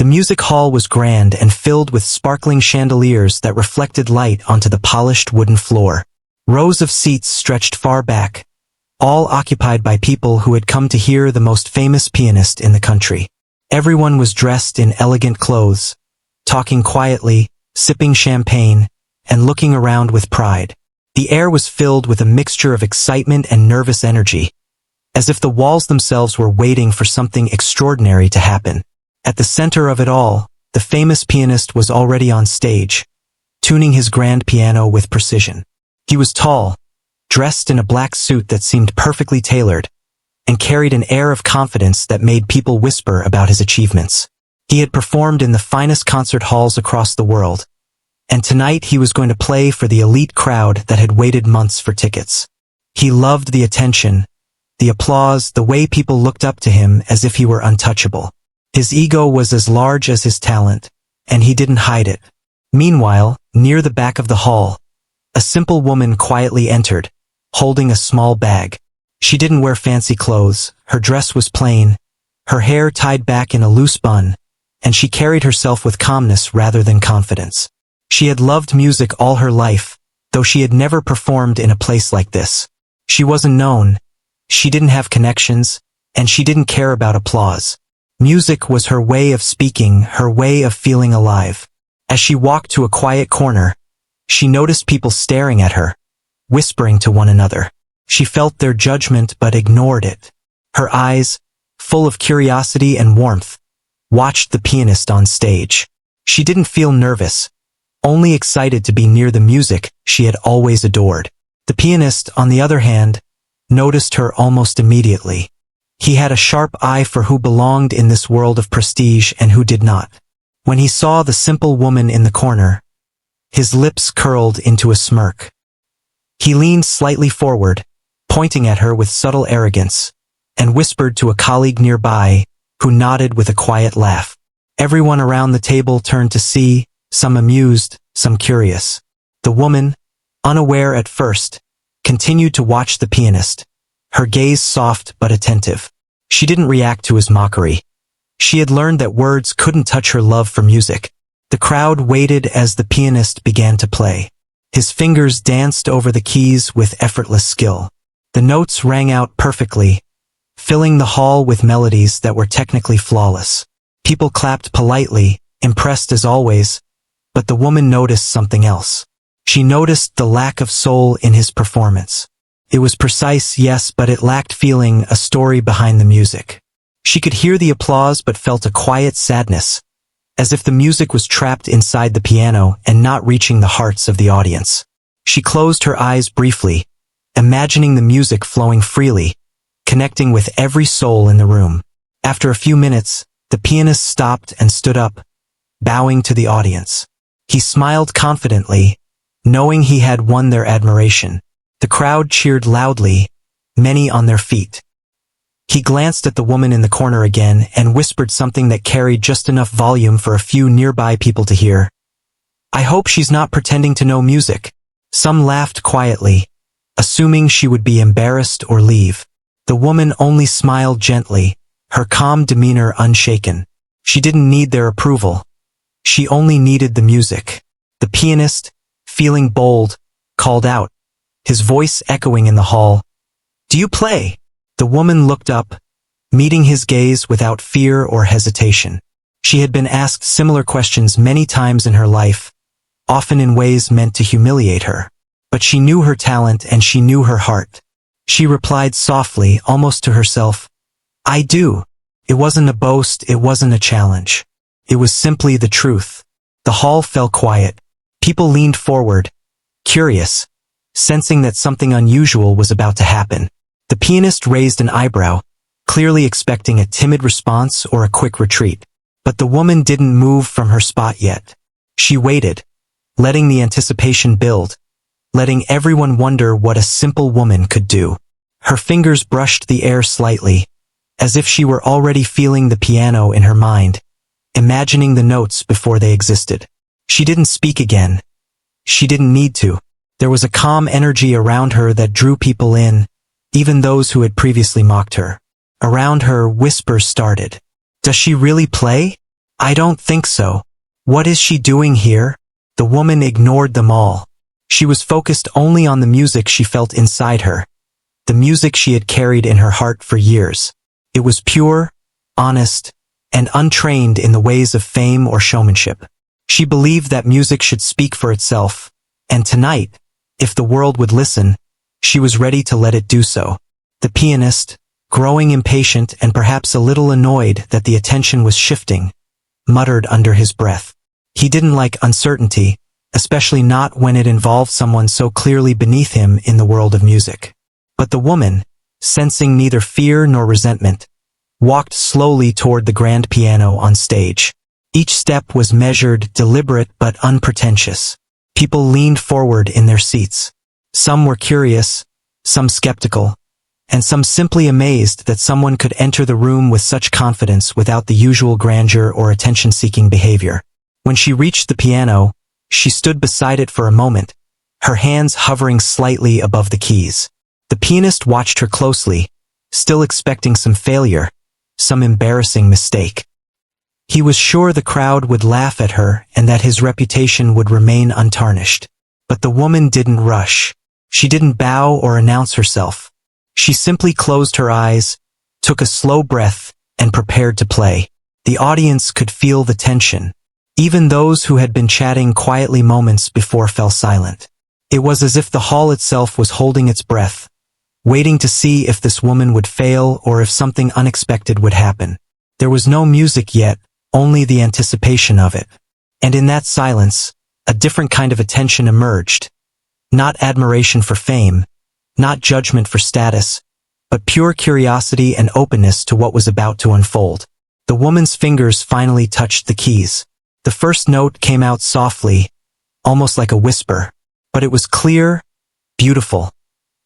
music hall was grand and filled with sparkling chandeliers that reflected light onto the polished wooden floor. Rows of seats stretched far back, all occupied by people who had come to hear the most famous pianist in the country. Everyone was dressed in elegant clothes, talking quietly, sipping champagne, and looking around with pride. The air was filled with a mixture of excitement and nervous energy, as if the walls themselves were waiting for something extraordinary to happen. At the center of it all, the famous pianist was already on stage, tuning his grand piano with precision. He was tall, dressed in a black suit that seemed perfectly tailored, and carried an air of confidence that made people whisper about his achievements. He had performed in the finest concert halls across the world, and tonight he was going to play for the elite crowd that had waited months for tickets. He loved the attention, the applause, the way people looked up to him as if he were untouchable. His ego was as large as his talent, and he didn't hide it. Meanwhile, near the back of the hall, a simple woman quietly entered, holding a small bag. She didn't wear fancy clothes, her dress was plain, her hair tied back in a loose bun, and she carried herself with calmness rather than confidence. She had loved music all her life, though she had never performed in a place like this. She wasn't known, she didn't have connections, and she didn't care about applause. Music was her way of speaking, her way of feeling alive. As she walked to a quiet corner, she noticed people staring at her, whispering to one another. She felt their judgment but ignored it. Her eyes, full of curiosity and warmth, watched the pianist on stage. She didn't feel nervous, only excited to be near the music she had always adored. The pianist, on the other hand, noticed her almost immediately. He had a sharp eye for who belonged in this world of prestige and who did not. When he saw the simple woman in the corner, his lips curled into a smirk. He leaned slightly forward, pointing at her with subtle arrogance, and whispered to a colleague nearby, who nodded with a quiet laugh. Everyone around the table turned to see, some amused, some curious. The woman, unaware at first, continued to watch the pianist, her gaze soft but attentive. She didn't react to his mockery. She had learned that words couldn't touch her love for music. The crowd waited as the pianist began to play. His fingers danced over the keys with effortless skill. The notes rang out perfectly, filling the hall with melodies that were technically flawless. People clapped politely, impressed as always, but the woman noticed something else. She noticed the lack of soul in his performance. It was precise, yes, but it lacked feeling, a story behind the music. She could hear the applause but felt a quiet sadness, as if the music was trapped inside the piano and not reaching the hearts of the audience. She closed her eyes briefly, imagining the music flowing freely, connecting with every soul in the room. After a few minutes, the pianist stopped and stood up, bowing to the audience. He smiled confidently, knowing he had won their admiration. The crowd cheered loudly, many on their feet. He glanced at the woman in the corner again and whispered something that carried just enough volume for a few nearby people to hear. "I hope she's not pretending to know music." Some laughed quietly, assuming she would be embarrassed or leave. The woman only smiled gently, her calm demeanor unshaken. She didn't need their approval. She only needed the music. The pianist, feeling bold, called out, his voice echoing in the hall, "Do you play?" The woman looked up, meeting his gaze without fear or hesitation. She had been asked similar questions many times in her life, often in ways meant to humiliate her. But she knew her talent and she knew her heart. She replied softly, almost to herself, "I do." It wasn't a boast, it wasn't a challenge. It was simply the truth. The hall fell quiet. People leaned forward, curious, sensing that something unusual was about to happen. The pianist raised an eyebrow, clearly expecting a timid response or a quick retreat. But the woman didn't move from her spot yet. She waited, letting the anticipation build, letting everyone wonder what a simple woman could do. Her fingers brushed the air slightly, as if she were already feeling the piano in her mind, imagining the notes before they existed. She didn't speak again. She didn't need to. There was a calm energy around her that drew people in, even those who had previously mocked her. Around her, whispers started. "Does she really play?" "I don't think so. What is she doing here?" The woman ignored them all. She was focused only on the music she felt inside her, the music she had carried in her heart for years. It was pure, honest, and untrained in the ways of fame or showmanship. She believed that music should speak for itself, and tonight, if the world would listen, she was ready to let it do so. The pianist, growing impatient and perhaps a little annoyed that the attention was shifting, muttered under his breath. He didn't like uncertainty, especially not when it involved someone so clearly beneath him in the world of music. But the woman, sensing neither fear nor resentment, walked slowly toward the grand piano on stage. Each step was measured, deliberate, but unpretentious. People leaned forward in their seats. Some were curious, some skeptical, and some simply amazed that someone could enter the room with such confidence without the usual grandeur or attention-seeking behavior. When she reached the piano, she stood beside it for a moment, her hands hovering slightly above the keys. The pianist watched her closely, still expecting some failure, some embarrassing mistake. He was sure the crowd would laugh at her and that his reputation would remain untarnished. But the woman didn't rush. She didn't bow or announce herself. She simply closed her eyes, took a slow breath, and prepared to play. The audience could feel the tension. Even those who had been chatting quietly moments before fell silent. It was as if the hall itself was holding its breath, waiting to see if this woman would fail or if something unexpected would happen. There was no music yet, only the anticipation of it. And in that silence, a different kind of attention emerged. Not admiration for fame, not judgment for status, but pure curiosity and openness to what was about to unfold. The woman's fingers finally touched the keys. The first note came out softly, almost like a whisper, but it was clear, beautiful,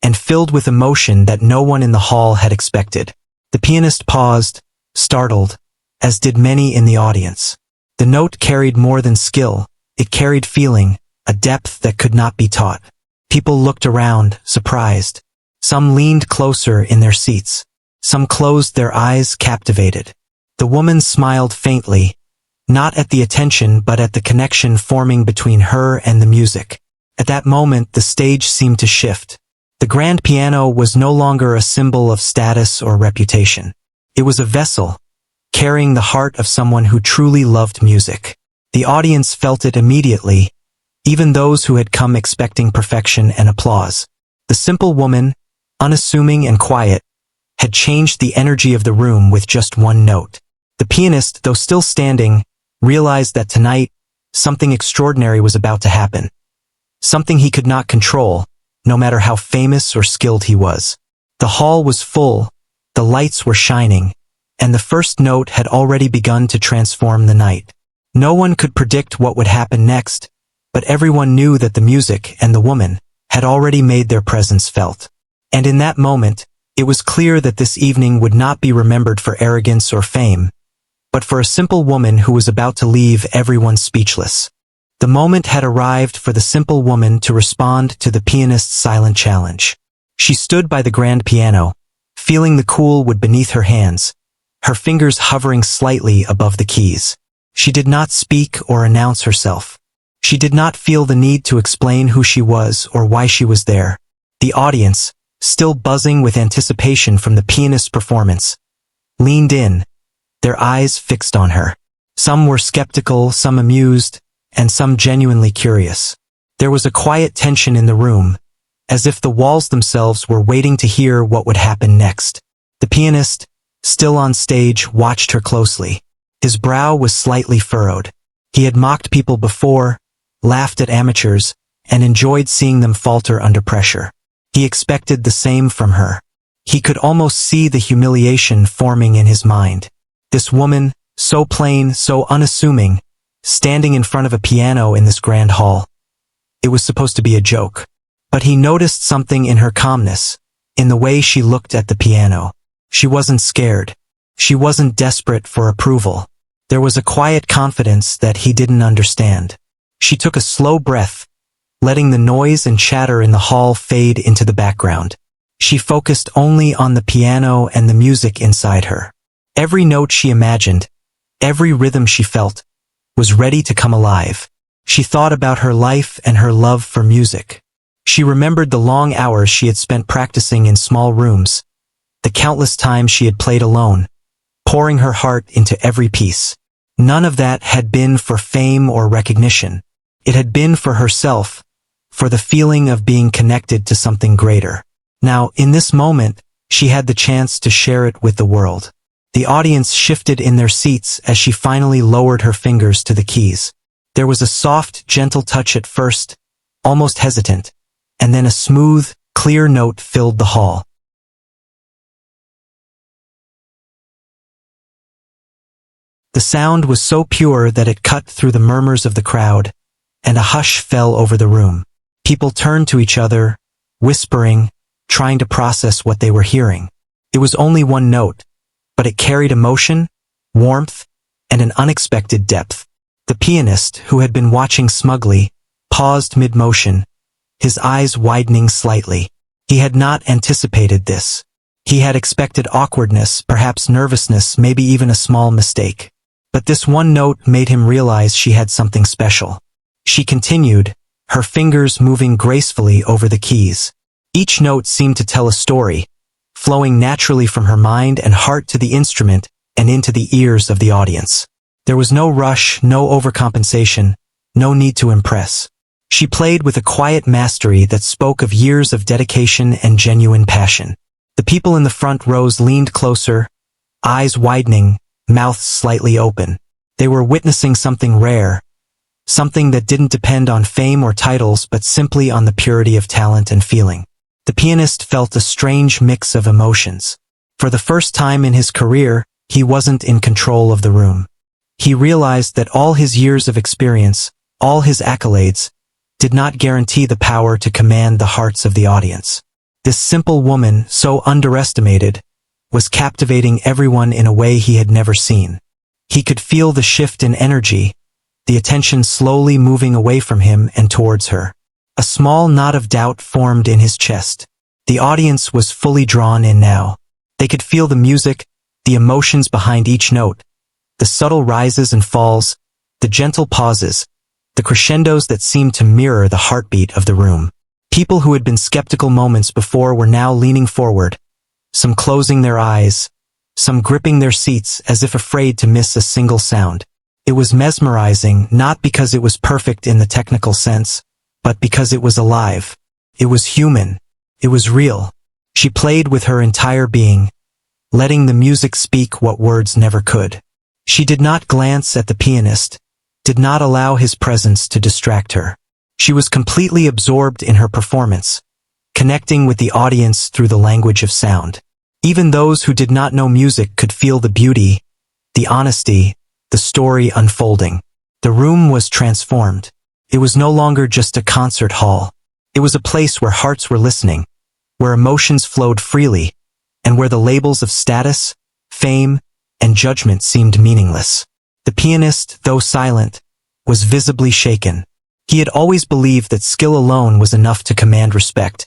and filled with emotion that no one in the hall had expected. The pianist paused, startled, as did many in the audience. The note carried more than skill, it carried feeling, a depth that could not be taught. People looked around, surprised. Some leaned closer in their seats. Some closed their eyes, captivated. The woman smiled faintly, not at the attention but at the connection forming between her and the music. At that moment the stage seemed to shift. The grand piano was no longer a symbol of status or reputation. It was a vessel, carrying the heart of someone who truly loved music. The audience felt it immediately, even those who had come expecting perfection and applause. The simple woman, unassuming and quiet, had changed the energy of the room with just one note. The pianist, though still standing, realized that tonight, something extraordinary was about to happen. Something he could not control, no matter how famous or skilled he was. The hall was full, the lights were shining, and the first note had already begun to transform the night. No one could predict what would happen next, but everyone knew that the music and the woman had already made their presence felt. And in that moment, it was clear that this evening would not be remembered for arrogance or fame, but for a simple woman who was about to leave everyone speechless. The moment had arrived for the simple woman to respond to the pianist's silent challenge. She stood by the grand piano, feeling the cool wood beneath her hands, her fingers hovering slightly above the keys. She did not speak or announce herself. She did not feel the need to explain who she was or why she was there. The audience, still buzzing with anticipation from the pianist's performance, leaned in, their eyes fixed on her. Some were skeptical, some amused, and some genuinely curious. There was a quiet tension in the room, as if the walls themselves were waiting to hear what would happen next. The pianist, still on stage, watched her closely. His brow was slightly furrowed. He had mocked people before, laughed at amateurs, and enjoyed seeing them falter under pressure. He expected the same from her. He could almost see the humiliation forming in his mind. This woman, so plain, so unassuming, standing in front of a piano in this grand hall. It was supposed to be a joke. But he noticed something in her calmness, in the way she looked at the piano. She wasn't scared. She wasn't desperate for approval. There was a quiet confidence that he didn't understand. She took a slow breath, letting the noise and chatter in the hall fade into the background. She focused only on the piano and the music inside her. Every note she imagined, Every rhythm she felt was ready to come alive. She thought about her life and her love for music. She remembered the long hours she had spent practicing in small rooms, the countless times she had played alone, pouring her heart into every piece. None of that had been for fame or recognition. It had been for herself, for the feeling of being connected to something greater. Now, in this moment, she had the chance to share it with the world. The audience shifted in their seats as she finally lowered her fingers to the keys. There was a soft, gentle touch at first, almost hesitant, and then a smooth, clear note filled the hall. The sound was so pure that it cut through the murmurs of the crowd, and a hush fell over the room. People turned to each other, whispering, trying to process what they were hearing. It was only one note, but it carried emotion, warmth, and an unexpected depth. The pianist, who had been watching smugly, paused mid-motion, his eyes widening slightly. He had not anticipated this. He had expected awkwardness, perhaps nervousness, maybe even a small mistake. But this one note made him realize she had something special. She continued, her fingers moving gracefully over the keys. Each note seemed to tell a story, flowing naturally from her mind and heart to the instrument and into the ears of the audience. There was no rush, no overcompensation, no need to impress. She played with a quiet mastery that spoke of years of dedication and genuine passion. The people in the front rows leaned closer, eyes widening, mouths slightly open. They were witnessing something rare, something that didn't depend on fame or titles but simply on the purity of talent and feeling. The pianist felt a strange mix of emotions. For the first time in his career, he wasn't in control of the room. He realized that all his years of experience, all his accolades, did not guarantee the power to command the hearts of the audience. This simple woman, so underestimated, was captivating everyone in a way he had never seen. He could feel the shift in energy, the attention slowly moving away from him and towards her. A small knot of doubt formed in his chest. The audience was fully drawn in now. They could feel the music, the emotions behind each note, the subtle rises and falls, the gentle pauses, the crescendos that seemed to mirror the heartbeat of the room. People who had been skeptical moments before were now leaning forward, some closing their eyes, some gripping their seats as if afraid to miss a single sound. It was mesmerizing, not because it was perfect in the technical sense, but because it was alive. It was human. It was real. She played with her entire being, letting the music speak what words never could. She did not glance at the pianist, did not allow his presence to distract her. She was completely absorbed in her performance, connecting with the audience through the language of sound. Even those who did not know music could feel the beauty, the honesty, the story unfolding. The room was transformed. It was no longer just a concert hall. It was a place where hearts were listening, where emotions flowed freely, and where the labels of status, fame, and judgment seemed meaningless. The pianist, though silent, was visibly shaken. He had always believed that skill alone was enough to command respect,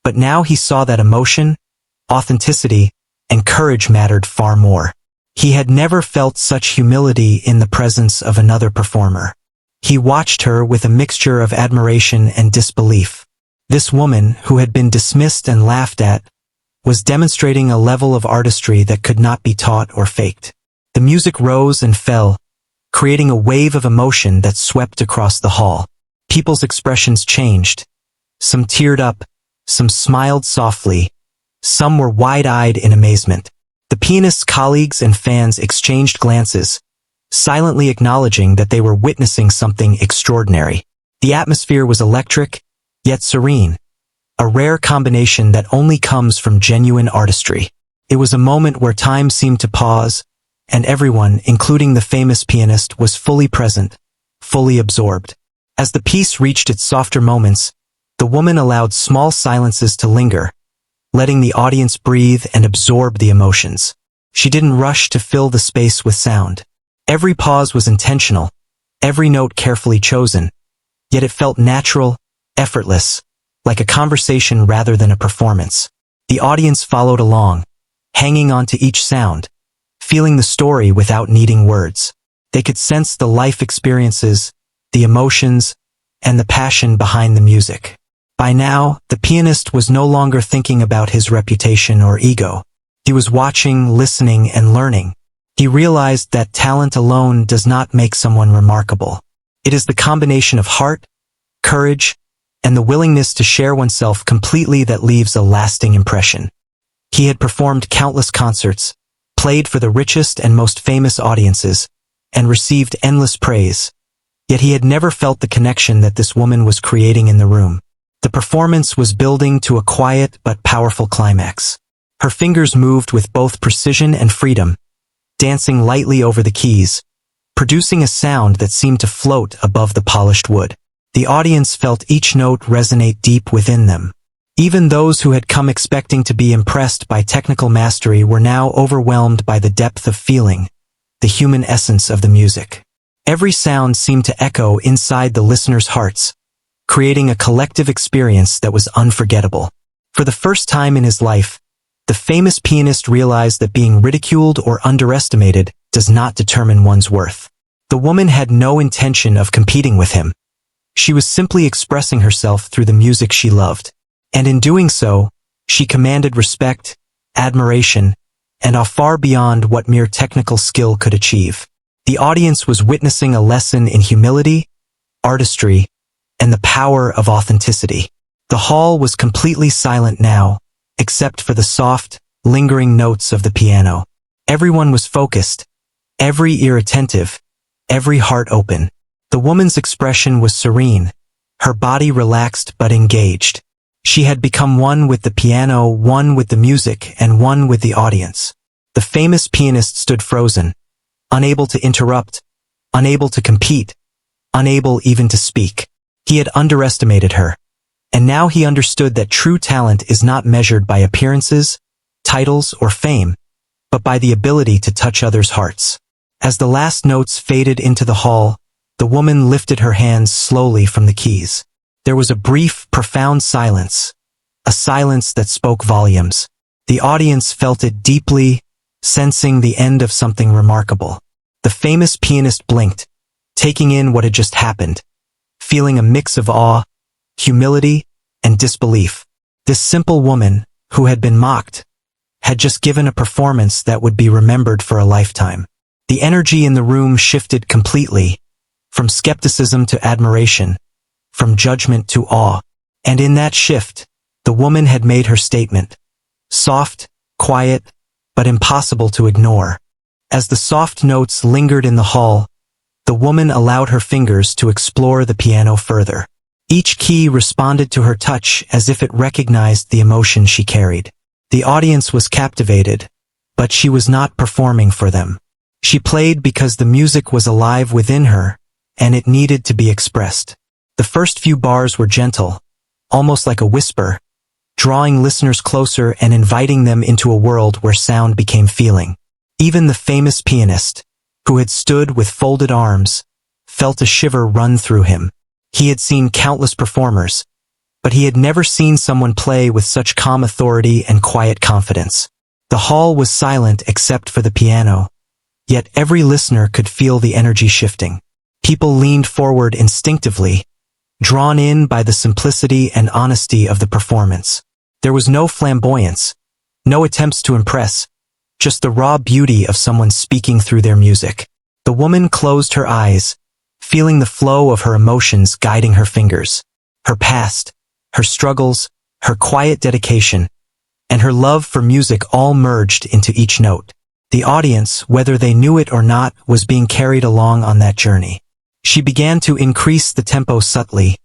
but now he saw that emotion, authenticity, and courage mattered far more. He had never felt such humility in the presence of another performer. He watched her with a mixture of admiration and disbelief. This woman, who had been dismissed and laughed at, was demonstrating a level of artistry that could not be taught or faked. The music rose and fell, creating a wave of emotion that swept across the hall. People's expressions changed. Some teared up, some smiled softly, some were wide-eyed in amazement. The pianist's colleagues and fans exchanged glances, silently acknowledging that they were witnessing something extraordinary. The atmosphere was electric, yet serene, a rare combination that only comes from genuine artistry. It was a moment where time seemed to pause, and everyone, including the famous pianist, was fully present, fully absorbed. As the piece reached its softer moments, the woman allowed small silences to linger, letting the audience breathe and absorb the emotions. She didn't rush to fill the space with sound. Every pause was intentional, every note carefully chosen, yet it felt natural, effortless, like a conversation rather than a performance. The audience followed along, hanging on to each sound, feeling the story without needing words. They could sense the life experiences, the emotions, and the passion behind the music. By now, the pianist was no longer thinking about his reputation or ego. He was watching, listening, and learning. He realized that talent alone does not make someone remarkable. It is the combination of heart, courage, and the willingness to share oneself completely that leaves a lasting impression. He had performed countless concerts, played for the richest and most famous audiences, and received endless praise. Yet he had never felt the connection that this woman was creating in the room. The performance was building to a quiet but powerful climax. Her fingers moved with both precision and freedom, dancing lightly over the keys, producing a sound that seemed to float above the polished wood. The audience felt each note resonate deep within them. Even those who had come expecting to be impressed by technical mastery were now overwhelmed by the depth of feeling, the human essence of the music. Every sound seemed to echo inside the listeners' hearts, creating a collective experience that was unforgettable. For the first time in his life, the famous pianist realized that being ridiculed or underestimated does not determine one's worth. The woman had no intention of competing with him. She was simply expressing herself through the music she loved. And in doing so, she commanded respect, admiration, and awe far beyond what mere technical skill could achieve. The audience was witnessing a lesson in humility, artistry, and the power of authenticity. The hall was completely silent now, except for the soft, lingering notes of the piano. Everyone was focused, every ear attentive, every heart open. The woman's expression was serene, her body relaxed but engaged. She had become one with the piano, one with the music, and one with the audience. The famous pianist stood frozen, unable to interrupt, unable to compete, unable even to speak. He had underestimated her. And now he understood that true talent is not measured by appearances, titles, or fame, but by the ability to touch others' hearts. As the last notes faded into the hall, the woman lifted her hands slowly from the keys. There was a brief, profound silence, a silence that spoke volumes. The audience felt it deeply, sensing the end of something remarkable. The famous pianist blinked, taking in what had just happened, feeling a mix of awe, humility, and disbelief. This simple woman, who had been mocked, had just given a performance that would be remembered for a lifetime. The energy in the room shifted completely, from skepticism to admiration, from judgment to awe. And in that shift, the woman had made her statement. Soft, quiet, but impossible to ignore. As the soft notes lingered in the hall, the woman allowed her fingers to explore the piano further. Each key responded to her touch as if it recognized the emotion she carried. The audience was captivated, but she was not performing for them. She played because the music was alive within her, and it needed to be expressed. The first few bars were gentle, almost like a whisper, drawing listeners closer and inviting them into a world where sound became feeling. Even the famous pianist, who had stood with folded arms, felt a shiver run through him. He had seen countless performers, but he had never seen someone play with such calm authority and quiet confidence. The hall was silent except for the piano, yet every listener could feel the energy shifting. People leaned forward instinctively, drawn in by the simplicity and honesty of the performance. There was no flamboyance, no attempts to impress, just the raw beauty of someone speaking through their music. The woman closed her eyes, feeling the flow of her emotions guiding her fingers. Her past, her struggles, her quiet dedication, and her love for music all merged into each note. The audience, whether they knew it or not, was being carried along on that journey. She began to increase the tempo subtly,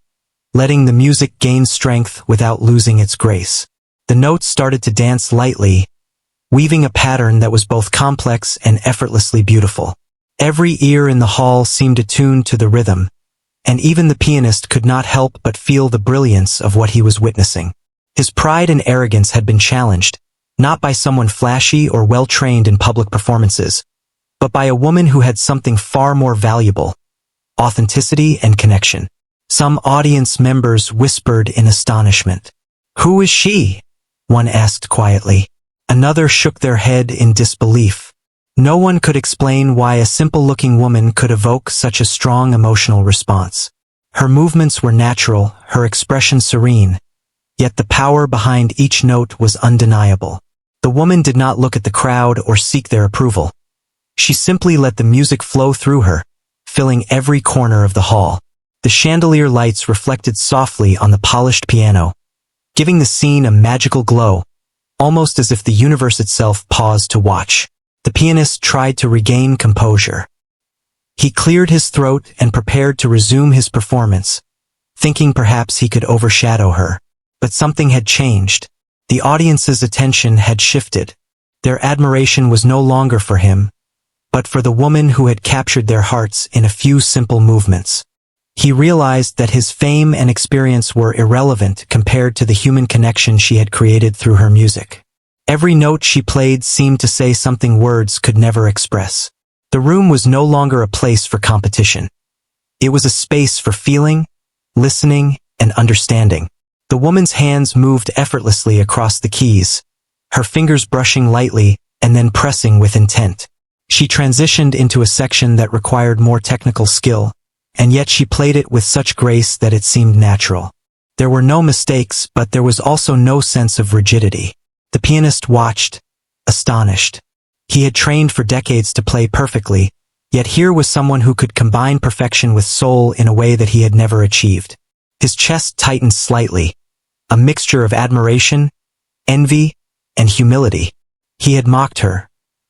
letting the music gain strength without losing its grace. The notes started to dance lightly, weaving a pattern that was both complex and effortlessly beautiful. Every ear in the hall seemed attuned to the rhythm, and even the pianist could not help but feel the brilliance of what he was witnessing. His pride and arrogance had been challenged, not by someone flashy or well-trained in public performances, but by a woman who had something far more valuable: authenticity and connection. Some audience members whispered in astonishment. "Who is she?" one asked quietly. Another shook their head in disbelief. No one could explain why a simple-looking woman could evoke such a strong emotional response. Her movements were natural, her expression serene, yet the power behind each note was undeniable. The woman did not look at the crowd or seek their approval. She simply let the music flow through her, filling every corner of the hall. The chandelier lights reflected softly on the polished piano, giving the scene a magical glow, almost as if the universe itself paused to watch. The pianist tried to regain composure. He cleared his throat and prepared to resume his performance, thinking perhaps he could overshadow her. But something had changed. The audience's attention had shifted. Their admiration was no longer for him, but for the woman who had captured their hearts in a few simple movements. He realized that his fame and experience were irrelevant compared to the human connection she had created through her music. Every note she played seemed to say something words could never express. The room was no longer a place for competition. It was a space for feeling, listening, and understanding. The woman's hands moved effortlessly across the keys, her fingers brushing lightly and then pressing with intent. She transitioned into a section that required more technical skill, and yet she played it with such grace that it seemed natural. There were no mistakes, but there was also no sense of rigidity. The pianist watched, astonished. He had trained for decades to play perfectly, yet here was someone who could combine perfection with soul in a way that he had never achieved. His chest tightened slightly, a mixture of admiration, envy, and humility. He had mocked her,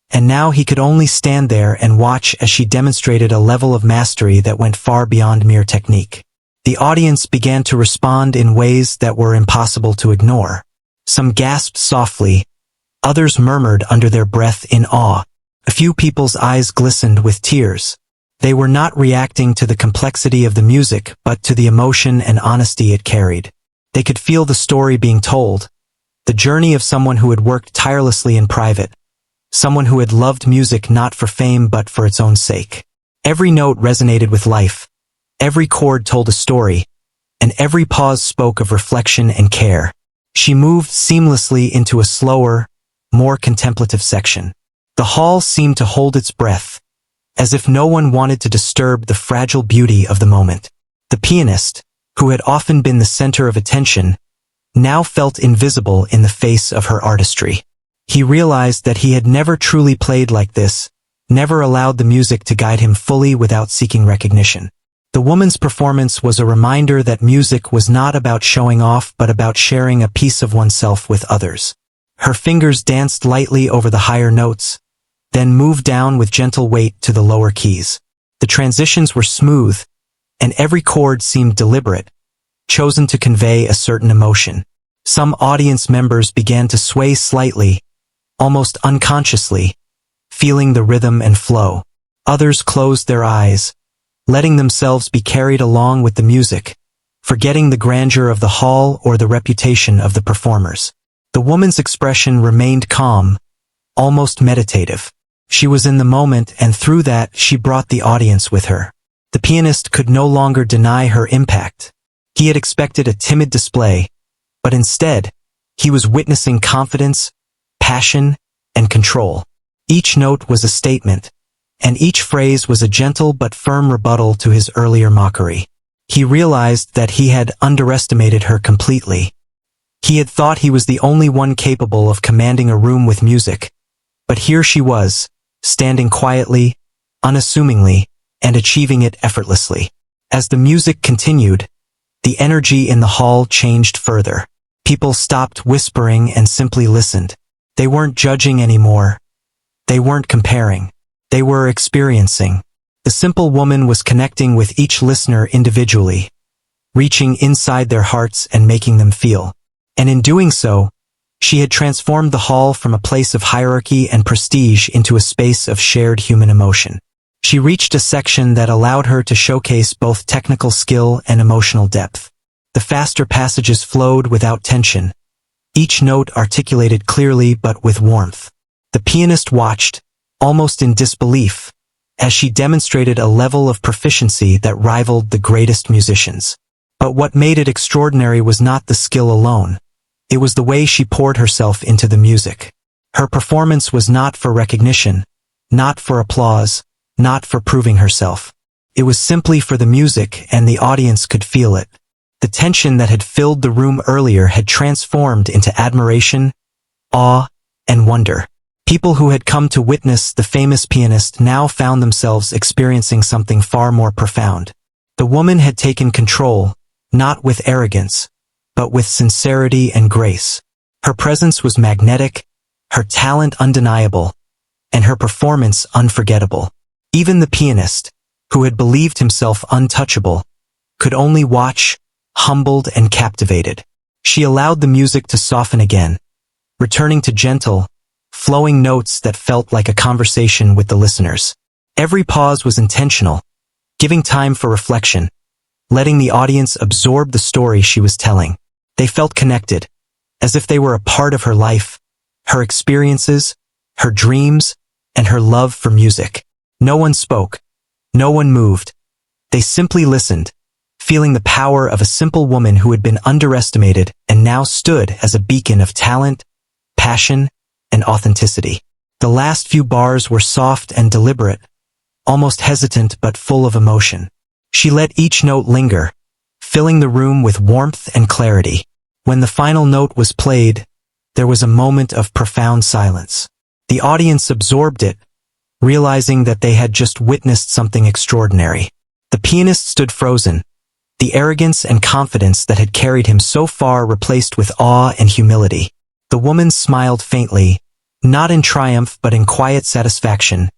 and now he could only stand there and watch as she demonstrated a level of mastery that went far beyond mere technique. The audience began to respond in ways that were impossible to ignore. Some gasped softly, others murmured under their breath in awe. A few people's eyes glistened with tears. They were not reacting to the complexity of the music, but to the emotion and honesty it carried. They could feel the story being told, the journey of someone who had worked tirelessly in private, someone who had loved music not for fame but for its own sake. Every note resonated with life, every chord told a story, and every pause spoke of reflection and care. She moved seamlessly into a slower, more contemplative section. The hall seemed to hold its breath, as if no one wanted to disturb the fragile beauty of the moment. The pianist, who had often been the center of attention, now felt invisible in the face of her artistry. He realized that he had never truly played like this, never allowed the music to guide him fully without seeking recognition. The woman's performance was a reminder that music was not about showing off but about sharing a piece of oneself with others. Her fingers danced lightly over the higher notes, then moved down with gentle weight to the lower keys. The transitions were smooth, and every chord seemed deliberate, chosen to convey a certain emotion. Some audience members began to sway slightly, almost unconsciously, feeling the rhythm and flow. Others closed their eyes, letting themselves be carried along with the music, forgetting the grandeur of the hall or the reputation of the performers. The woman's expression remained calm, almost meditative. She was in the moment, and through that she brought the audience with her. The pianist could no longer deny her impact. He had expected a timid display, but instead, he was witnessing confidence, passion, and control. Each note was a statement, and each phrase was a gentle but firm rebuttal to his earlier mockery. He realized that he had underestimated her completely. He had thought he was the only one capable of commanding a room with music, but here she was, standing quietly, unassumingly, and achieving it effortlessly. As the music continued, the energy in the hall changed further. People stopped whispering and simply listened. They weren't judging anymore. They weren't comparing. They were experiencing. The simple woman was connecting with each listener individually, reaching inside their hearts and making them feel. And in doing so, she had transformed the hall from a place of hierarchy and prestige into a space of shared human emotion. She reached a section that allowed her to showcase both technical skill and emotional depth. The faster passages flowed without tension, each note articulated clearly but with warmth. The pianist watched, almost in disbelief, as she demonstrated a level of proficiency that rivaled the greatest musicians. But what made it extraordinary was not the skill alone. It was the way she poured herself into the music. Her performance was not for recognition, not for applause, not for proving herself. It was simply for the music, and the audience could feel it. The tension that had filled the room earlier had transformed into admiration, awe, and wonder. People who had come to witness the famous pianist now found themselves experiencing something far more profound. The woman had taken control, not with arrogance, but with sincerity and grace. Her presence was magnetic, her talent undeniable, and her performance unforgettable. Even the pianist, who had believed himself untouchable, could only watch, humbled and captivated. She allowed the music to soften again, returning to gentle, flowing notes that felt like a conversation with the listeners. Every pause was intentional, giving time for reflection, letting the audience absorb the story she was telling. They felt connected, as if they were a part of her life, her experiences, her dreams, and her love for music. No one spoke. No one moved. They simply listened, feeling the power of a simple woman who had been underestimated and now stood as a beacon of talent, passion, and authenticity. The last few bars were soft and deliberate, almost hesitant but full of emotion. She let each note linger, filling the room with warmth and clarity. When the final note was played, there was a moment of profound silence. The audience absorbed it, realizing that they had just witnessed something extraordinary. The pianist stood frozen, the arrogance and confidence that had carried him so far replaced with awe and humility. The woman smiled faintly, not in triumph but in quiet satisfaction,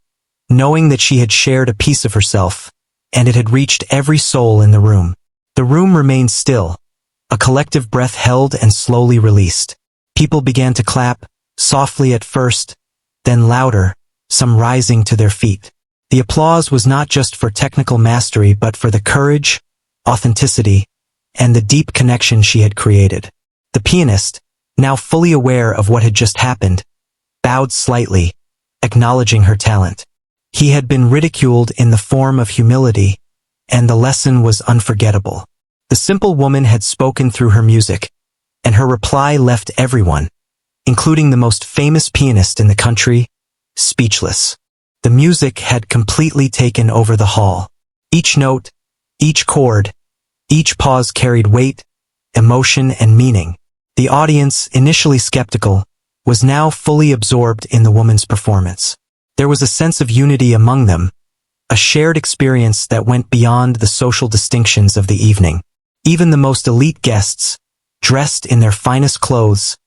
knowing that she had shared a piece of herself, and it had reached every soul in the room. The room remained still, a collective breath held and slowly released. People began to clap, softly at first, then louder, some rising to their feet. The applause was not just for technical mastery but for the courage, authenticity, and the deep connection she had created. The pianist, now fully aware of what had just happened, bowed slightly, acknowledging her talent. He had been ridiculed in the form of humility, and the lesson was unforgettable. The simple woman had spoken through her music, and her reply left everyone, including the most famous pianist in the country, speechless. The music had completely taken over the hall. Each note, each chord, each pause carried weight, emotion, and meaning. The audience, initially skeptical, was now fully absorbed in the woman's performance. There was a sense of unity among them, a shared experience that went beyond the social distinctions of the evening. Even the most elite guests, dressed in their finest clothes,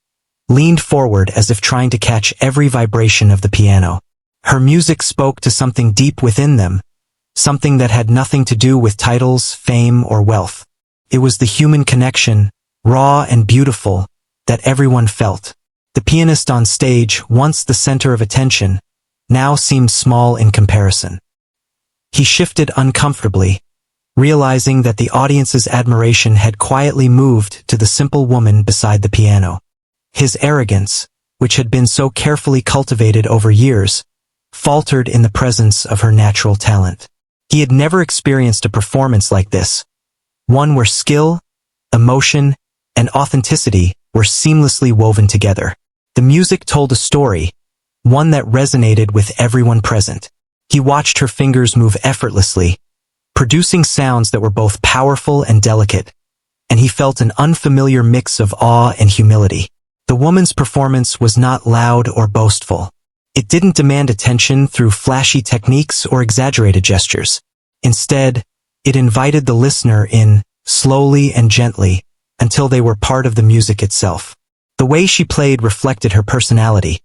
leaned forward as if trying to catch every vibration of the piano. Her music spoke to something deep within them, something that had nothing to do with titles, fame, or wealth. It was the human connection, raw and beautiful, that everyone felt. The pianist on stage, once the center of attention, now seemed small in comparison. He shifted uncomfortably, realizing that the audience's admiration had quietly moved to the simple woman beside the piano. His arrogance, which had been so carefully cultivated over years, faltered in the presence of her natural talent. He had never experienced a performance like this, one where skill, emotion, and authenticity were seamlessly woven together. The music told a story, one that resonated with everyone present. He watched her fingers move effortlessly, producing sounds that were both powerful and delicate, and he felt an unfamiliar mix of awe and humility. The woman's performance was not loud or boastful. It didn't demand attention through flashy techniques or exaggerated gestures. Instead, it invited the listener in, slowly and gently, until they were part of the music itself. The way she played reflected her personality,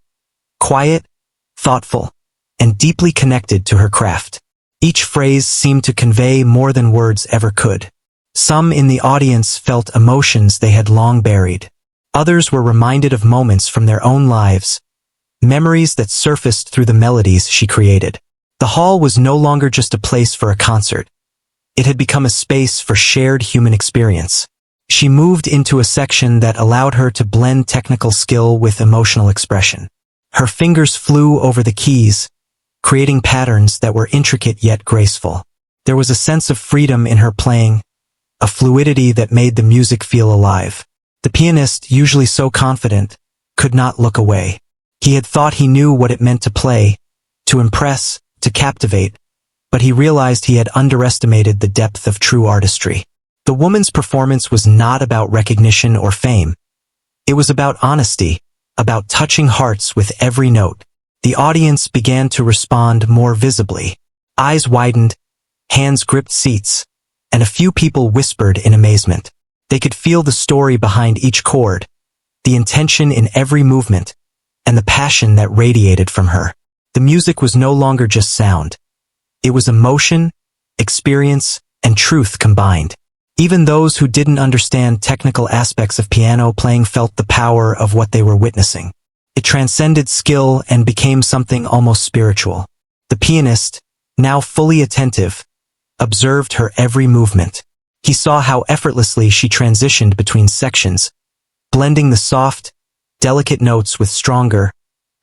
quiet, thoughtful, and deeply connected to her craft. Each phrase seemed to convey more than words ever could. Some in the audience felt emotions they had long buried. Others were reminded of moments from their own lives, memories that surfaced through the melodies she created. The hall was no longer just a place for a concert. It had become a space for shared human experience. She moved into a section that allowed her to blend technical skill with emotional expression. Her fingers flew over the keys, creating patterns that were intricate yet graceful. There was a sense of freedom in her playing, a fluidity that made the music feel alive. The pianist, usually so confident, could not look away. He had thought he knew what it meant to play, to impress, to captivate, but he realized he had underestimated the depth of true artistry. The woman's performance was not about recognition or fame. It was about honesty, about touching hearts with every note. The audience began to respond more visibly. Eyes widened, hands gripped seats, and a few people whispered in amazement. They could feel the story behind each chord, the intention in every movement, and the passion that radiated from her. The music was no longer just sound. It was emotion, experience, and truth combined. Even those who didn't understand technical aspects of piano playing felt the power of what they were witnessing. It transcended skill and became something almost spiritual. The pianist, now fully attentive, observed her every movement. He saw how effortlessly she transitioned between sections, blending the soft, delicate notes with stronger,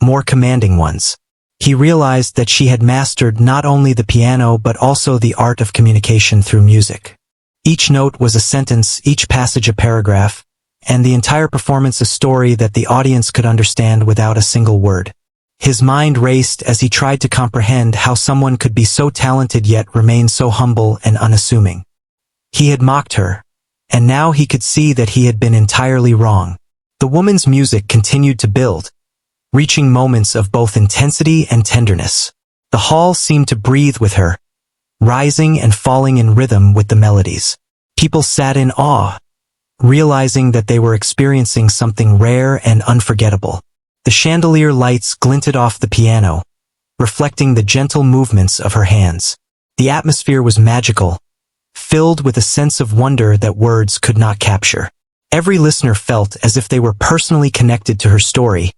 more commanding ones. He realized that she had mastered not only the piano but also the art of communication through music. Each note was a sentence, each passage a paragraph, and the entire performance a story that the audience could understand without a single word. His mind raced as he tried to comprehend how someone could be so talented yet remain so humble and unassuming. He had mocked her, and now he could see that he had been entirely wrong. The woman's music continued to build, reaching moments of both intensity and tenderness. The hall seemed to breathe with her, rising and falling in rhythm with the melodies. People sat in awe, realizing that they were experiencing something rare and unforgettable. The chandelier lights glinted off the piano, reflecting the gentle movements of her hands. The atmosphere was magical, filled with a sense of wonder that words could not capture. Every listener felt as if they were personally connected to her story,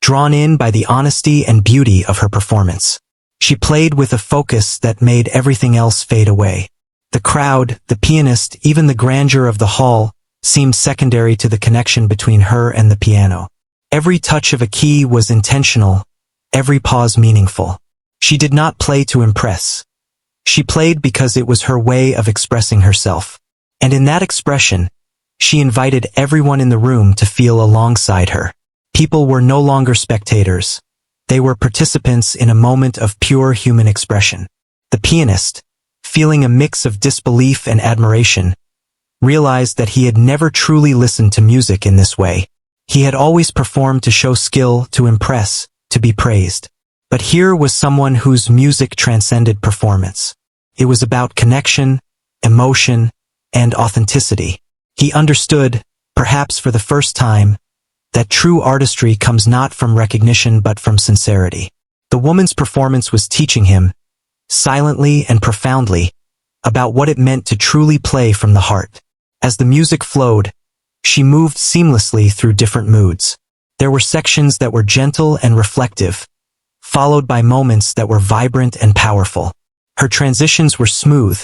drawn in by the honesty and beauty of her performance. She played with a focus that made everything else fade away. The crowd, the pianist, even the grandeur of the hall seemed secondary to the connection between her and the piano. Every touch of a key was intentional, every pause meaningful. She did not play to impress. She played because it was her way of expressing herself. And in that expression, she invited everyone in the room to feel alongside her. People were no longer spectators. They were participants in a moment of pure human expression. The pianist, feeling a mix of disbelief and admiration, realized that he had never truly listened to music in this way. He had always performed to show skill, to impress, to be praised. But here was someone whose music transcended performance. It was about connection, emotion, and authenticity. He understood, perhaps for the first time, that true artistry comes not from recognition but from sincerity. The woman's performance was teaching him, silently and profoundly, about what it meant to truly play from the heart. As the music flowed, she moved seamlessly through different moods. There were sections that were gentle and reflective, followed by moments that were vibrant and powerful. Her transitions were smooth,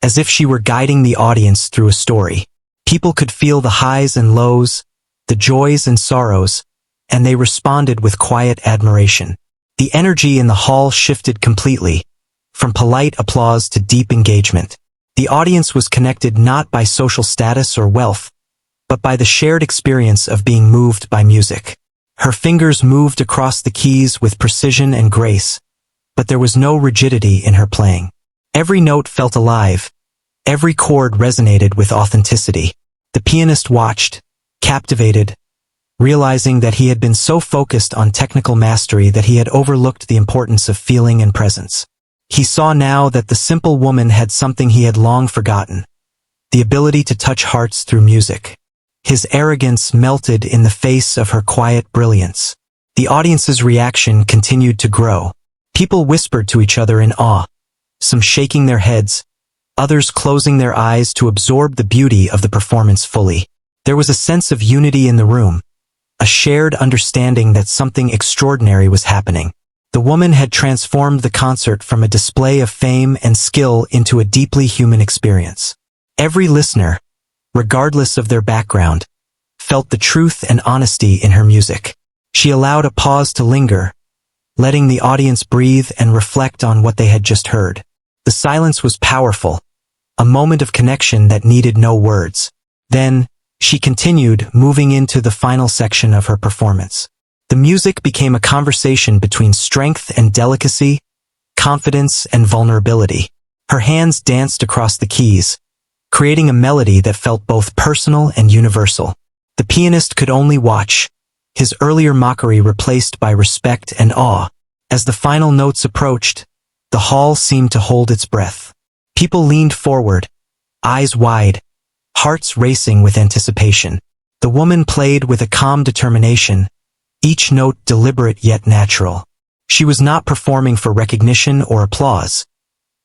as if she were guiding the audience through a story. People could feel the highs and lows, the joys and sorrows, and they responded with quiet admiration. The energy in the hall shifted completely, from polite applause to deep engagement. The audience was connected not by social status or wealth, but by the shared experience of being moved by music. Her fingers moved across the keys with precision and grace, but there was no rigidity in her playing. Every note felt alive, every chord resonated with authenticity. The pianist watched, captivated, realizing that he had been so focused on technical mastery that he had overlooked the importance of feeling and presence. He saw now that the simple woman had something he had long forgotten, the ability to touch hearts through music. His arrogance melted in the face of her quiet brilliance. The audience's reaction continued to grow. People whispered to each other in awe, some shaking their heads, others closing their eyes to absorb the beauty of the performance fully. There was a sense of unity in the room, a shared understanding that something extraordinary was happening. The woman had transformed the concert from a display of fame and skill into a deeply human experience. Every listener, regardless of their background, felt the truth and honesty in her music. She allowed a pause to linger, letting the audience breathe and reflect on what they had just heard. The silence was powerful, a moment of connection that needed no words. Then, she continued, moving into the final section of her performance. The music became a conversation between strength and delicacy, confidence and vulnerability. Her hands danced across the keys, creating a melody that felt both personal and universal. The pianist could only watch, his earlier mockery replaced by respect and awe. As the final notes approached, the hall seemed to hold its breath. People leaned forward, eyes wide, hearts racing with anticipation. The woman played with a calm determination, each note deliberate yet natural. She was not performing for recognition or applause.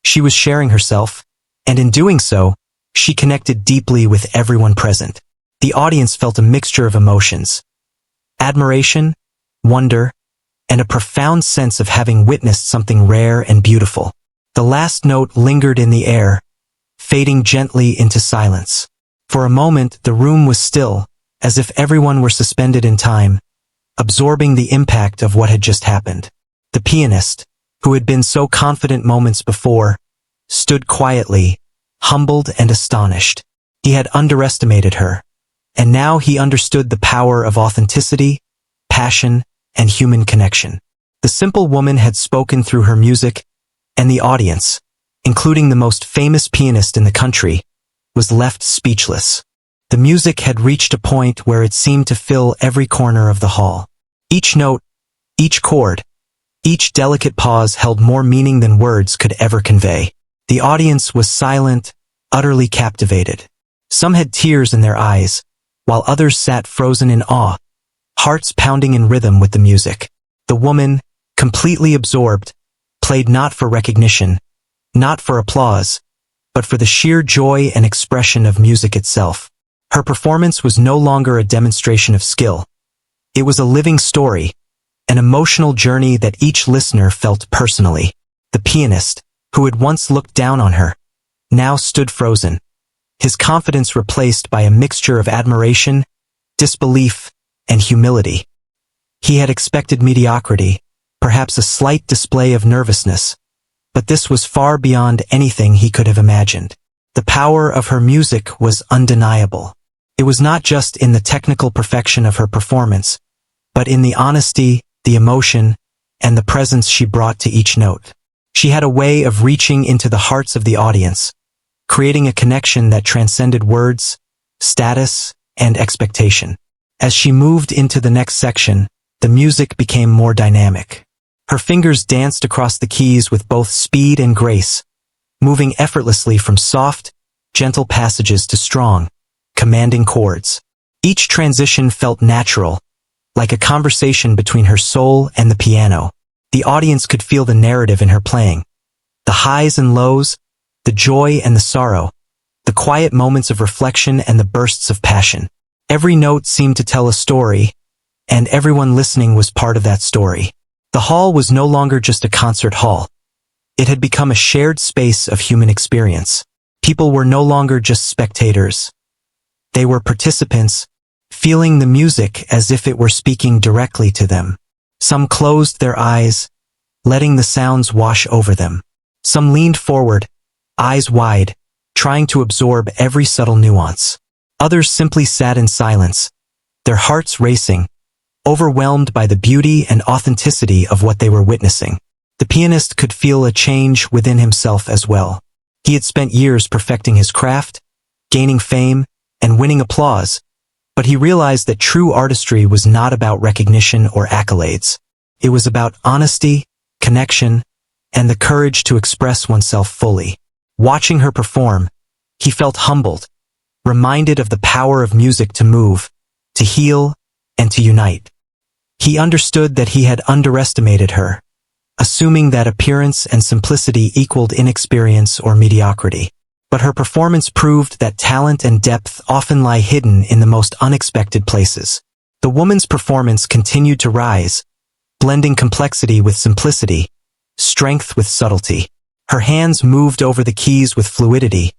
She was sharing herself, and in doing so, she connected deeply with everyone present. The audience felt a mixture of emotions: admiration, wonder, and a profound sense of having witnessed something rare and beautiful. The last note lingered in the air, fading gently into silence. For a moment, the room was still, as if everyone were suspended in time, absorbing the impact of what had just happened. The pianist, who had been so confident moments before, stood quietly, humbled and astonished. He had underestimated her, and now he understood the power of authenticity, passion, and human connection. The simple woman had spoken through her music, and the audience, including the most famous pianist in the country, was left speechless. The music had reached a point where it seemed to fill every corner of the hall. Each note, each chord, each delicate pause held more meaning than words could ever convey. The audience was silent, utterly captivated. Some had tears in their eyes, while others sat frozen in awe, hearts pounding in rhythm with the music. The woman, completely absorbed, played not for recognition, not for applause, but for the sheer joy and expression of music itself. Her performance was no longer a demonstration of skill. It was a living story, an emotional journey that each listener felt personally. The pianist, who had once looked down on her, now stood frozen, his confidence replaced by a mixture of admiration, disbelief, and humility. He had expected mediocrity, perhaps a slight display of nervousness, but this was far beyond anything he could have imagined. The power of her music was undeniable. It was not just in the technical perfection of her performance, but in the honesty, the emotion, and the presence she brought to each note. She had a way of reaching into the hearts of the audience, creating a connection that transcended words, status, and expectation. As she moved into the next section, the music became more dynamic. Her fingers danced across the keys with both speed and grace, moving effortlessly from soft, gentle passages to strong, commanding chords. Each transition felt natural, like a conversation between her soul and the piano. The audience could feel the narrative in her playing. The highs and lows, the joy and the sorrow, the quiet moments of reflection and the bursts of passion. Every note seemed to tell a story, and everyone listening was part of that story. The hall was no longer just a concert hall. It had become a shared space of human experience. People were no longer just spectators. They were participants, feeling the music as if it were speaking directly to them. Some closed their eyes, letting the sounds wash over them. Some leaned forward, eyes wide, trying to absorb every subtle nuance. Others simply sat in silence, their hearts racing, overwhelmed by the beauty and authenticity of what they were witnessing. The pianist could feel a change within himself as well. He had spent years perfecting his craft, gaining fame, and winning applause, but he realized that true artistry was not about recognition or accolades. It was about honesty, connection, and the courage to express oneself fully. Watching her perform, he felt humbled, reminded of the power of music to move, to heal, and to unite. He understood that he had underestimated her, assuming that appearance and simplicity equaled inexperience or mediocrity. But her performance proved that talent and depth often lie hidden in the most unexpected places. The woman's performance continued to rise, blending complexity with simplicity, strength with subtlety. Her hands moved over the keys with fluidity,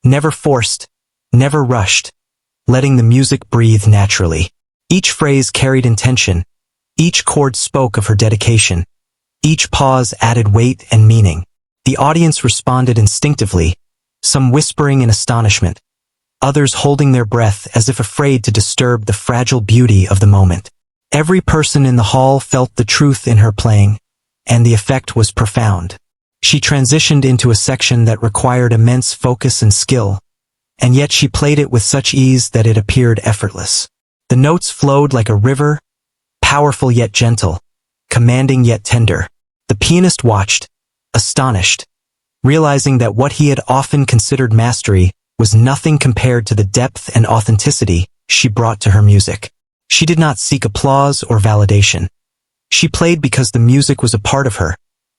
never forced, never rushed, letting the music breathe naturally. Each phrase carried intention, each chord spoke of her dedication, each pause added weight and meaning. The audience responded instinctively, some whispering in astonishment, others holding their breath as if afraid to disturb the fragile beauty of the moment. Every person in the hall felt the truth in her playing, and the effect was profound. She transitioned into a section that required immense focus and skill, and yet she played it with such ease that it appeared effortless. The notes flowed like a river, powerful yet gentle, commanding yet tender. The pianist watched, astonished, realizing that what he had often considered mastery was nothing compared to the depth and authenticity she brought to her music. She did not seek applause or validation. She played because the music was a part of her,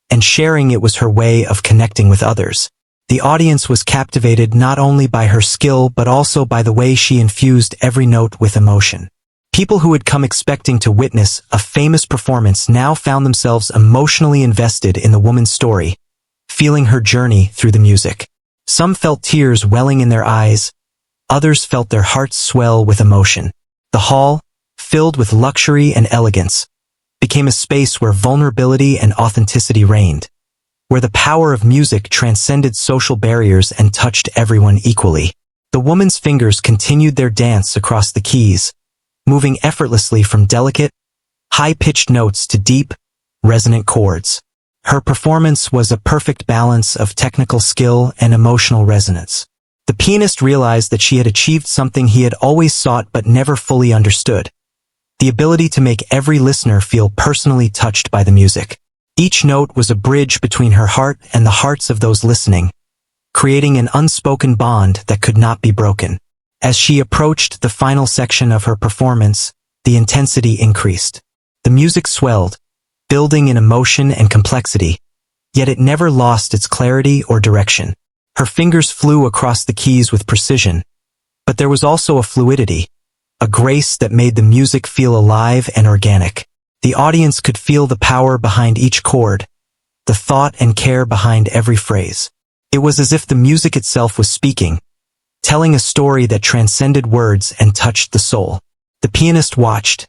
and sharing it was her way of connecting with others. The audience was captivated not only by her skill but also by the way she infused every note with emotion. People who had come expecting to witness a famous performance now found themselves emotionally invested in the woman's story, feeling her journey through the music. Some felt tears welling in their eyes, others felt their hearts swell with emotion. The hall, filled with luxury and elegance, became a space where vulnerability and authenticity reigned, where the power of music transcended social barriers and touched everyone equally. The woman's fingers continued their dance across the keys, moving effortlessly from delicate, high-pitched notes to deep, resonant chords. Her performance was a perfect balance of technical skill and emotional resonance. The pianist realized that she had achieved something he had always sought but never fully understood: the ability to make every listener feel personally touched by the music. Each note was a bridge between her heart and the hearts of those listening, creating an unspoken bond that could not be broken. As she approached the final section of her performance, the intensity increased. The music swelled, building in emotion and complexity, yet it never lost its clarity or direction. Her fingers flew across the keys with precision, but there was also a fluidity, a grace that made the music feel alive and organic. The audience could feel the power behind each chord, the thought and care behind every phrase. It was as if the music itself was speaking, telling a story that transcended words and touched the soul. The pianist watched,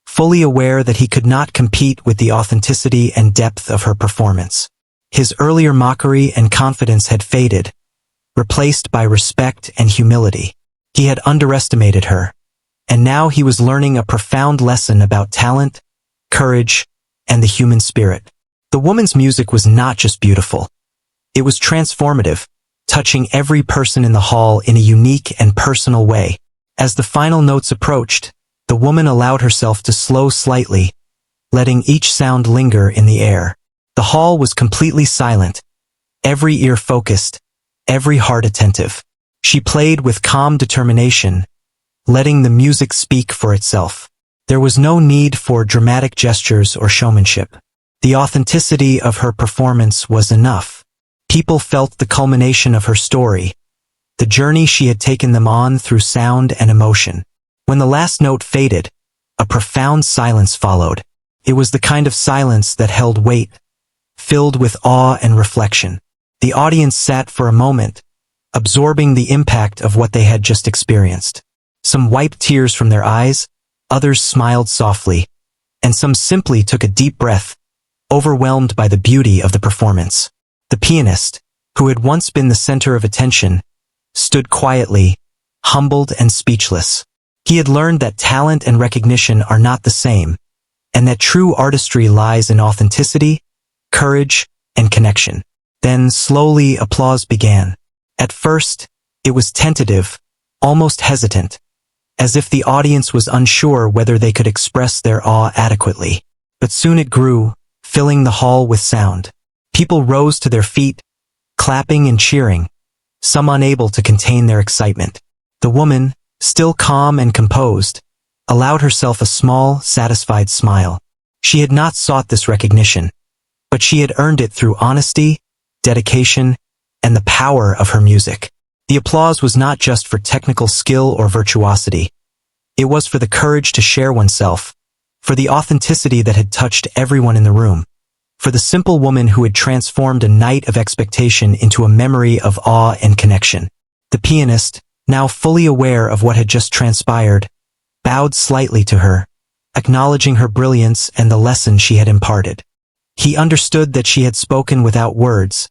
fully aware that he could not compete with the authenticity and depth of her performance. His earlier mockery and confidence had faded, replaced by respect and humility. He had underestimated her, and now he was learning a profound lesson about talent, courage, and the human spirit. The woman's music was not just beautiful. It was transformative, touching every person in the hall in a unique and personal way. As the final notes approached, the woman allowed herself to slow slightly, letting each sound linger in the air. The hall was completely silent, every ear focused, every heart attentive. She played with calm determination, letting the music speak for itself. There was no need for dramatic gestures or showmanship. The authenticity of her performance was enough. People felt the culmination of her story, the journey she had taken them on through sound and emotion. When the last note faded, a profound silence followed. It was the kind of silence that held weight, filled with awe and reflection. The audience sat for a moment, absorbing the impact of what they had just experienced. Some wiped tears from their eyes, others smiled softly, and some simply took a deep breath, overwhelmed by the beauty of the performance. The pianist, who had once been the center of attention, stood quietly, humbled and speechless. He had learned that talent and recognition are not the same, and that true artistry lies in authenticity, courage, and connection. Then slowly applause began. At first, it was tentative, almost hesitant, as if the audience was unsure whether they could express their awe adequately. But soon it grew, filling the hall with sound. People rose to their feet, clapping and cheering, some unable to contain their excitement. The woman, still calm and composed, allowed herself a small, satisfied smile. She had not sought this recognition, but she had earned it through honesty, dedication, and the power of her music. The applause was not just for technical skill or virtuosity. It was for the courage to share oneself, for the authenticity that had touched everyone in the room, for the simple woman who had transformed a night of expectation into a memory of awe and connection. The pianist, now fully aware of what had just transpired, bowed slightly to her, acknowledging her brilliance and the lesson she had imparted. He understood that she had spoken without words,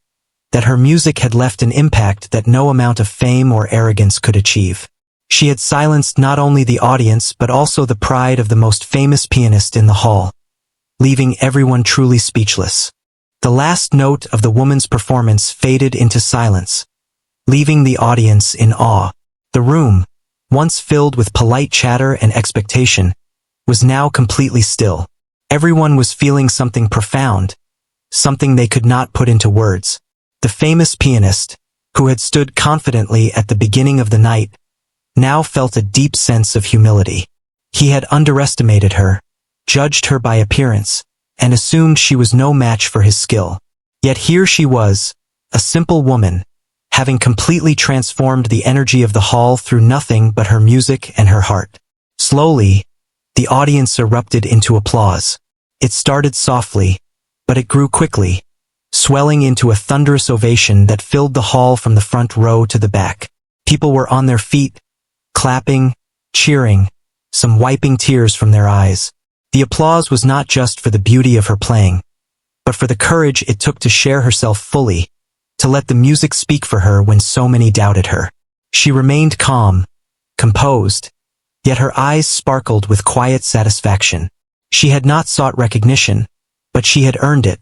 that her music had left an impact that no amount of fame or arrogance could achieve. She had silenced not only the audience but also the pride of the most famous pianist in the hall, leaving everyone truly speechless. The last note of the woman's performance faded into silence, leaving the audience in awe. The room, once filled with polite chatter and expectation, was now completely still. Everyone was feeling something profound, something they could not put into words. The famous pianist, who had stood confidently at the beginning of the night, now felt a deep sense of humility. He had underestimated her, judged her by appearance, and assumed she was no match for his skill. Yet here she was, a simple woman, having completely transformed the energy of the hall through nothing but her music and her heart. Slowly, the audience erupted into applause. It started softly, but it grew quickly, swelling into a thunderous ovation that filled the hall from the front row to the back. People were on their feet, clapping, cheering, some wiping tears from their eyes. The applause was not just for the beauty of her playing, but for the courage it took to share herself fully, to let the music speak for her when so many doubted her. She remained calm, composed, yet her eyes sparkled with quiet satisfaction. She had not sought recognition, but she had earned it,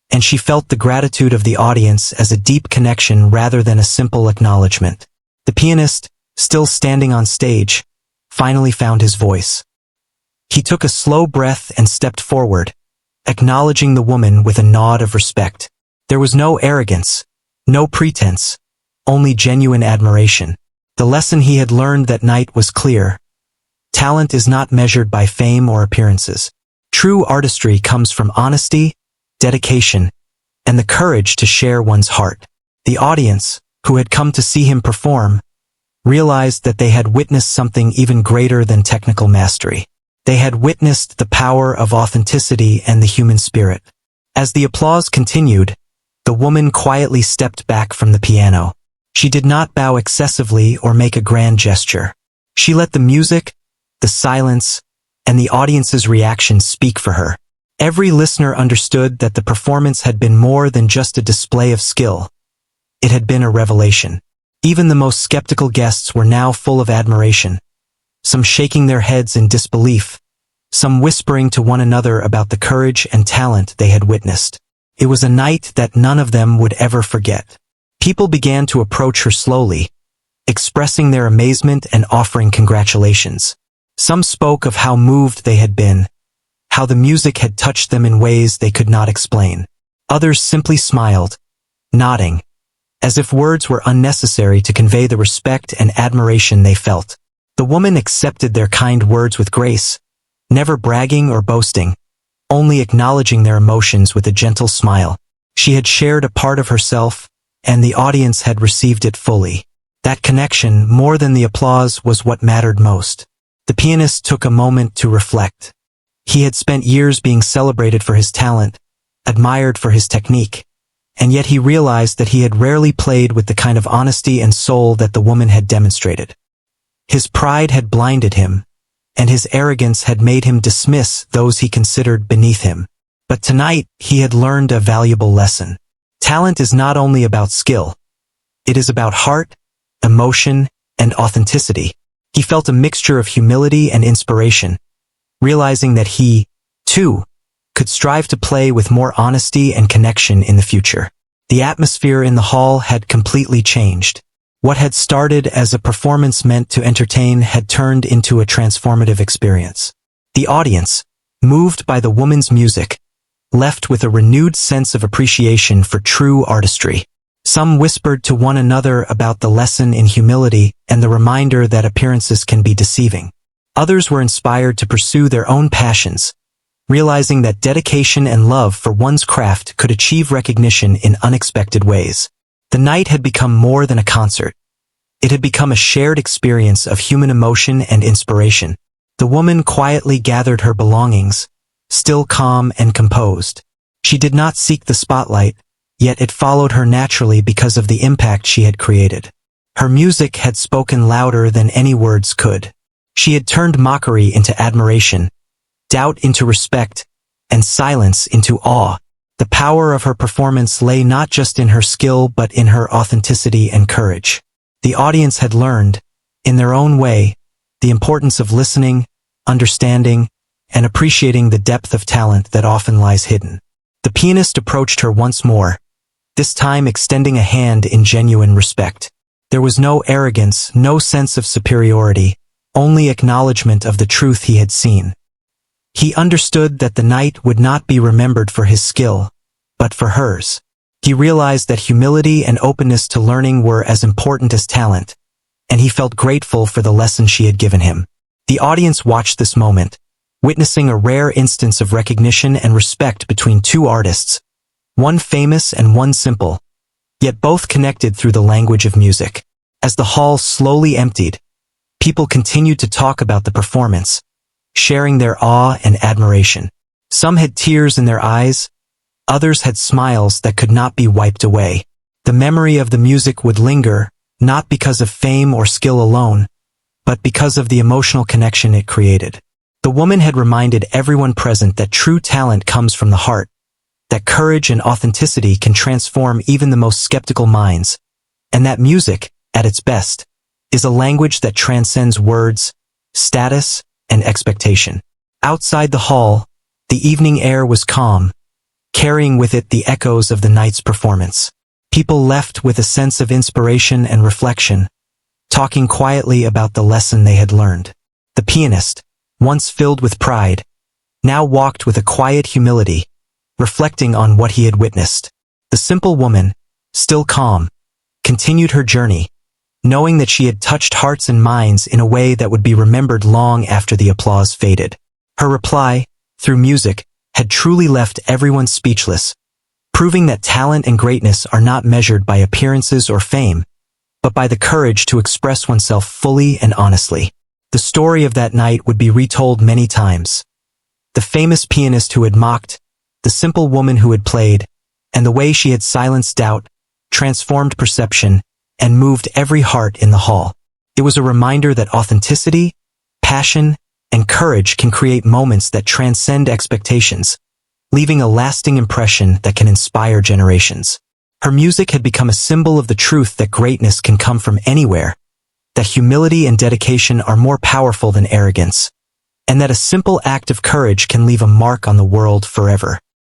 and she felt the gratitude of the audience as a deep connection rather than a simple acknowledgement. The pianist, still standing on stage, finally found his voice. He took a slow breath and stepped forward, acknowledging the woman with a nod of respect. There was no arrogance, no pretense, only genuine admiration. The lesson he had learned that night was clear. Talent is not measured by fame or appearances. True artistry comes from honesty, dedication, and the courage to share one's heart. The audience, who had come to see him perform, realized that they had witnessed something even greater than technical mastery. They had witnessed the power of authenticity and the human spirit. As the applause continued, the woman quietly stepped back from the piano. She did not bow excessively or make a grand gesture. She let the music, the silence, and the audience's reaction speak for her. Every listener understood that the performance had been more than just a display of skill. It had been a revelation. Even the most skeptical guests were now full of admiration, some shaking their heads in disbelief, some whispering to one another about the courage and talent they had witnessed. It was a night that none of them would ever forget. People began to approach her slowly, expressing their amazement and offering congratulations. Some spoke of how moved they had been, how the music had touched them in ways they could not explain. Others simply smiled, nodding, as if words were unnecessary to convey the respect and admiration they felt. The woman accepted their kind words with grace, never bragging or boasting, only acknowledging their emotions with a gentle smile. She had shared a part of herself, and the audience had received it fully. That connection, more than the applause, was what mattered most. The pianist took a moment to reflect. He had spent years being celebrated for his talent, admired for his technique, and yet he realized that he had rarely played with the kind of honesty and soul that the woman had demonstrated. His pride had blinded him, and his arrogance had made him dismiss those he considered beneath him. But tonight, he had learned a valuable lesson. Talent is not only about skill. It is about heart, emotion, and authenticity. He felt a mixture of humility and inspiration, realizing that he, too, could strive to play with more honesty and connection in the future. The atmosphere in the hall had completely changed. What had started as a performance meant to entertain had turned into a transformative experience. The audience, moved by the woman's music, left with a renewed sense of appreciation for true artistry. Some whispered to one another about the lesson in humility and the reminder that appearances can be deceiving. Others were inspired to pursue their own passions, realizing that dedication and love for one's craft could achieve recognition in unexpected ways. The night had become more than a concert. It had become a shared experience of human emotion and inspiration. The woman quietly gathered her belongings, still calm and composed. She did not seek the spotlight, yet it followed her naturally because of the impact she had created. Her music had spoken louder than any words could. She had turned mockery into admiration, doubt into respect, and silence into awe. The power of her performance lay not just in her skill but in her authenticity and courage. The audience had learned, in their own way, the importance of listening, understanding, and appreciating the depth of talent that often lies hidden. The pianist approached her once more, this time extending a hand in genuine respect. There was no arrogance, no sense of superiority, only acknowledgement of the truth he had seen. He understood that the night would not be remembered for his skill, but for hers. He realized that humility and openness to learning were as important as talent, and he felt grateful for the lesson she had given him. The audience watched this moment, witnessing a rare instance of recognition and respect between two artists, one famous and one simple, yet both connected through the language of music. As the hall slowly emptied, people continued to talk about the performance, sharing their awe and admiration. Some had tears in their eyes, others had smiles that could not be wiped away. The memory of the music would linger, not because of fame or skill alone, but because of the emotional connection it created. The woman had reminded everyone present that true talent comes from the heart, that courage and authenticity can transform even the most skeptical minds, and that music, at its best, is a language that transcends words, status, and expectation. Outside the hall, the evening air was calm, carrying with it the echoes of the night's performance. People left with a sense of inspiration and reflection, talking quietly about the lesson they had learned. The pianist, once filled with pride, now walked with a quiet humility, reflecting on what he had witnessed. The simple woman, still calm, continued her journey, knowing that she had touched hearts and minds in a way that would be remembered long after the applause faded. Her reply, through music, had truly left everyone speechless, proving that talent and greatness are not measured by appearances or fame, but by the courage to express oneself fully and honestly. The story of that night would be retold many times. The famous pianist who had mocked, the simple woman who had played, and the way she had silenced doubt, transformed perception, and moved every heart in the hall. It was a reminder that authenticity, passion, and courage can create moments that transcend expectations, leaving a lasting impression that can inspire generations. Her music had become a symbol of the truth that greatness can come from anywhere, that humility and dedication are more powerful than arrogance, and that a simple act of courage can leave a mark on the world forever.